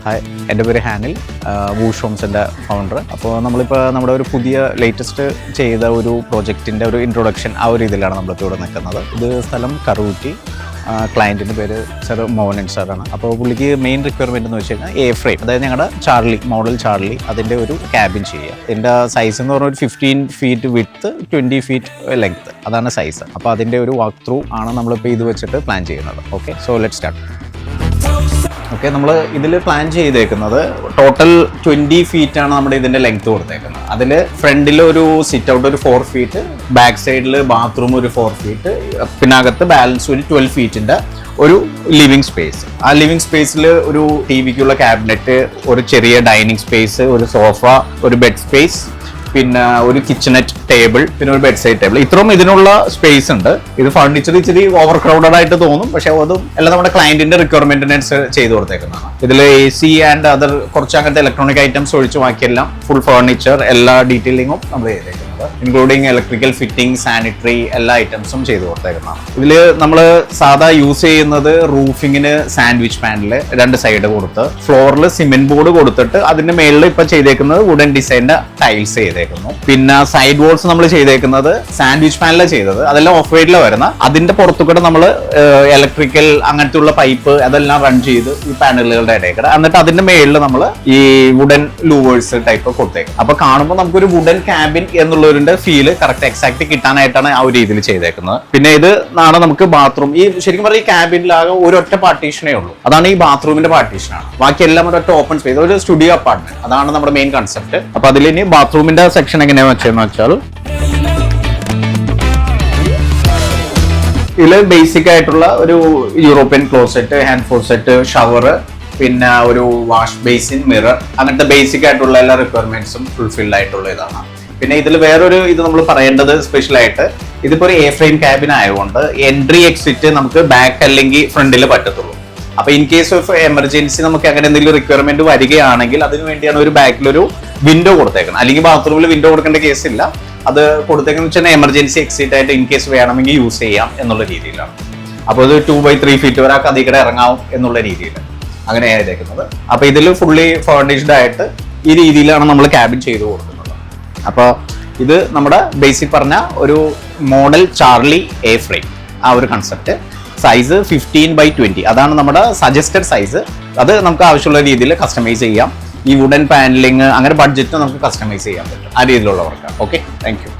Hi, എൻ്റെ പേര് ഹാനിൽ, whoosh ഹോംസിൻ്റെ founder. അപ്പോൾ നമ്മളിപ്പോൾ നമ്മുടെ ഒരു പുതിയ ലേറ്റസ്റ്റ് ചെയ്ത ഒരു പ്രോജക്റ്റിൻ്റെ ഒരു ഇൻട്രൊഡക്ഷൻ ആ ഒരു ഇതിലാണ് നമ്മളിപ്പോൾ ഇവിടെ നിൽക്കുന്നത്. ഇത് സ്ഥലം കറൂറ്റി. ക്ലയൻറ്റിൻ്റെ പേര് സർ മോഹനൻ സാറാണ്. അപ്പോൾ പുള്ളിക്ക് മെയിൻ റിക്വയർമെൻറ്റ് എന്ന് വെച്ച് കഴിഞ്ഞാൽ എ ഫ്രെയിം, അതായത് ഞങ്ങളുടെ ചാർലി മോഡൽ ചാർലി അതിൻ്റെ ഒരു ക്യാബിൻ ചെയ്യുക. ഇതിൻ്റെ സൈസ് എന്ന് പറഞ്ഞാൽ ഒരു 15 feet വിഡ്ത്ത്, 20 feet ലെങ്ത്ത്, അതാണ് സൈസ്. അപ്പോൾ അതിൻ്റെ ഒരു വാക്ക് ത്രൂ ആണ് നമ്മളിപ്പോൾ ഇത് വെച്ചിട്ട് പ്ലാൻ ചെയ്യുന്നത്. Okay, so let start. Okay, നമ്മൾ ഇതിൽ പ്ലാൻ ചെയ്തേക്കുന്നത് ടോട്ടൽ 20 feet ആണ് നമ്മുടെ ഇതിൻ്റെ ലെങ്ത് കൊടുത്തേക്കുന്നത്. അതിൽ ഫ്രണ്ടിൽ ഒരു സിറ്റ് ഔട്ട് ഒരു 4 feet, ബാക്ക് സൈഡിൽ ബാത്റൂം ഒരു 4 feet, പിന്നെ അകത്ത് ബാലൻസ് ഒരു 12 feet ഒരു ലിവിങ് സ്പേസ്. ആ ലിവിങ് സ്പേസിൽ ഒരു ടി വിക്കുള്ള ക്യാബിനറ്റ്, ഒരു ചെറിയ ഡൈനിങ് സ്പേസ്, ഒരു സോഫ, ഒരു ബെഡ് സ്പേസ്, പിന്നെ ഒരു കിച്ചണറ്റ് ടേബിൾ, പിന്നെ ഒരു ബെഡ് സൈഡ് ടേബിൾ. ഇത്രയും ഇതിനുള്ള സ്പേസ് ഉണ്ട്. ഇത് ഫർണിച്ചർ ഇച്ചിരി ഓവർ ക്രൗഡഡ് ആയിട്ട് തോന്നും, പക്ഷെ അതും എല്ലാം നമ്മുടെ ക്ലയന്റിന്റെ റിക്വയർമെന്റിനനുസരിച്ച് ചെയ്തു കൊടുത്തേക്കുന്നതാണ്. ഇതിൽ AC ആൻഡ് അതർ കുറച്ച് അങ്ങനത്തെ ഇലക്ട്രോണിക് ഐറ്റംസ് ഒഴിച്ച് ബാക്കിയെല്ലാം ഫുൾ ഫർണിച്ചർ, എല്ലാ ഡീറ്റെയിലിങ്ങും നമ്മൾ ചെയ്തേക്കുന്നത്, ഇൻക്ലൂഡിങ് ഇലക്ട്രിക്കൽ ഫിറ്റിംഗ്, സാനിറ്ററി എല്ലാ ഐറ്റംസും ചെയ്തു കൊടുത്തേക്കുന്നതാണ്. ഇതിൽ നമ്മൾ സാധാ യൂസ് ചെയ്യുന്നത് റൂഫിങ്ങിന് സാൻഡ്വിച്ച് പാനല് 2 സൈഡ് കൊടുത്ത്, ഫ്ലോറിൽ സിമെന്റ് ബോർഡ് കൊടുത്തിട്ട് അതിന്റെ മേളിൽ ഇപ്പൊ ചെയ്തേക്കുന്നത് വുഡൻ ഡിസൈനിന്റെ ടൈൽസ് ചെയ്തേക്കുന്നു. പിന്നെ സൈഡ് വോൾസ് നമ്മൾ ചെയ്തേക്കുന്നത് സാൻഡ്വിച്ച് പാനലാണ് ചെയ്തത്. അതെല്ലാം ഓഫ് വൈറ്റിലാണ് വരുന്ന. അതിന്റെ പുറത്തുകൂടെ നമ്മൾ ഇലക്ട്രിക്കൽ അങ്ങനത്തെ ഉള്ള പൈപ്പ് അതെല്ലാം റൺ ചെയ്ത് ഈ പാനലുകളുടെ ഇടയ്ക്കൂടെ, എന്നിട്ട് അതിന്റെ മേളിൽ നമ്മൾ ഈ വുഡൻ ലൂവേഴ്സ് ടൈപ്പ് കൊടുത്തേക്കും. അപ്പൊ കാണുമ്പോൾ നമുക്കൊരു വുഡൻ ക്യാബിൻ എന്നുള്ളവരുടെ ഫീല് കറക്റ്റ് എക്സാക്ട് കിട്ടാനായിട്ടാണ് ആ ഒരു രീതിയിൽ ചെയ്തേക്കുന്നത്. പിന്നെ ഇത് ആണ് നമുക്ക് ബാത്റൂം. ഈ ശരിക്കും പറഞ്ഞാൽ ഈ ക്യാബിനിലാകെ ഒരൊറ്റ പാർട്ടീഷനേ ഉള്ളൂ, അതാണ് ഈ ബാത്റൂമിന്റെ പാർട്ടീഷനാണ്. ബാക്കിയെല്ലാം ഒരൊറ്റ ഓപ്പൺ സ്പേസ്, ഒരു സ്റ്റുഡിയോ അപ്പാർട്ട്മെന്റ്, അതാണ് നമ്മുടെ മെയിൻ കൺസെപ്റ്റ്. അപ്പൊ അതിൽ ഇനി ബാത്റൂമിന്റെ സെക്ഷൻ എങ്ങനെയാ വെച്ചെന്ന് വെച്ചാൽ, ഇതില് ബേസിക് ആയിട്ടുള്ള ഒരു European closet, hand faucet, shower, പിന്നെ ഒരു വാഷ് ബേസിൻ, മിറർ, അങ്ങനത്തെ ബേസിക് ആയിട്ടുള്ള എല്ലാ റിക്വയർമെന്റ്സും ഫുൾഫിൽഡ് ആയിട്ടുള്ള ഇതാണ്. പിന്നെ ഇതിൽ വേറൊരു ഇത് നമ്മൾ പറയേണ്ടത് സ്പെഷ്യൽ ആയിട്ട്, ഇതിപ്പോ ഒരു എ ഫ്രെയിം ക്യാബിൻ ആയതുകൊണ്ട് എൻട്രി എക്സിറ്റ് നമുക്ക് ബാക്ക് അല്ലെങ്കിൽ ഫ്രണ്ടിൽ പറ്റത്തുള്ളൂ. അപ്പൊ ഇൻ കേസ് ഓഫ് എമർജൻസി നമുക്ക് അങ്ങനെ എന്തെങ്കിലും റിക്വയർമെന്റ് വരികയാണെങ്കിൽ അതിന് വേണ്ടിയാണ് ഒരു ബാക്കിലൊരു വിൻഡോ കൊടുത്തേക്കുന്നത്. അല്ലെങ്കിൽ ബാത്റൂമിൽ വിൻഡോ കൊടുക്കേണ്ട കേസില്ല. അത് കൊടുത്തേക്കെന്ന് വെച്ചാൽ എമർജൻസി എക്സിറ്റ് ആയിട്ട് ഇൻ കേസ് വേണമെങ്കിൽ യൂസ് ചെയ്യാം എന്നുള്ള രീതിയിലാണ്. അപ്പോൾ ഇത് 2x3 feet വരെ അതിൽ കൂടെ ഇറങ്ങാവും എന്നുള്ള രീതിയിൽ അങ്ങനെ ചെയ്തേക്കുന്നത്. അപ്പൊ ഇതിൽ ഫുള്ളി ഫർണിഷ്ഡ് ആയിട്ട് ഈ രീതിയിലാണ് നമ്മൾ ക്യാബിൻ ചെയ്തു കൊടുക്കുന്നത്. അപ്പോൾ ഇത് നമ്മുടെ ബേസിക് പറഞ്ഞ ഒരു മോഡൽ ചാർലി എ ഫ്രെയിം, ആ ഒരു കൺസെപ്റ്റ്. സൈസ് 15x20, അതാണ് നമ്മുടെ സജസ്റ്റഡ് സൈസ്. അത് നമുക്ക് ആവശ്യമുള്ള രീതിയിൽ കസ്റ്റമൈസ് ചെയ്യാം. ഈ വുഡൻ പാനലിങ് അങ്ങനെ ബഡ്ജറ്റ് നമുക്ക് കസ്റ്റമൈസ് ചെയ്യാൻ പറ്റും, ആ രീതിയിലുള്ളവർക്ക്. Okay, thank you.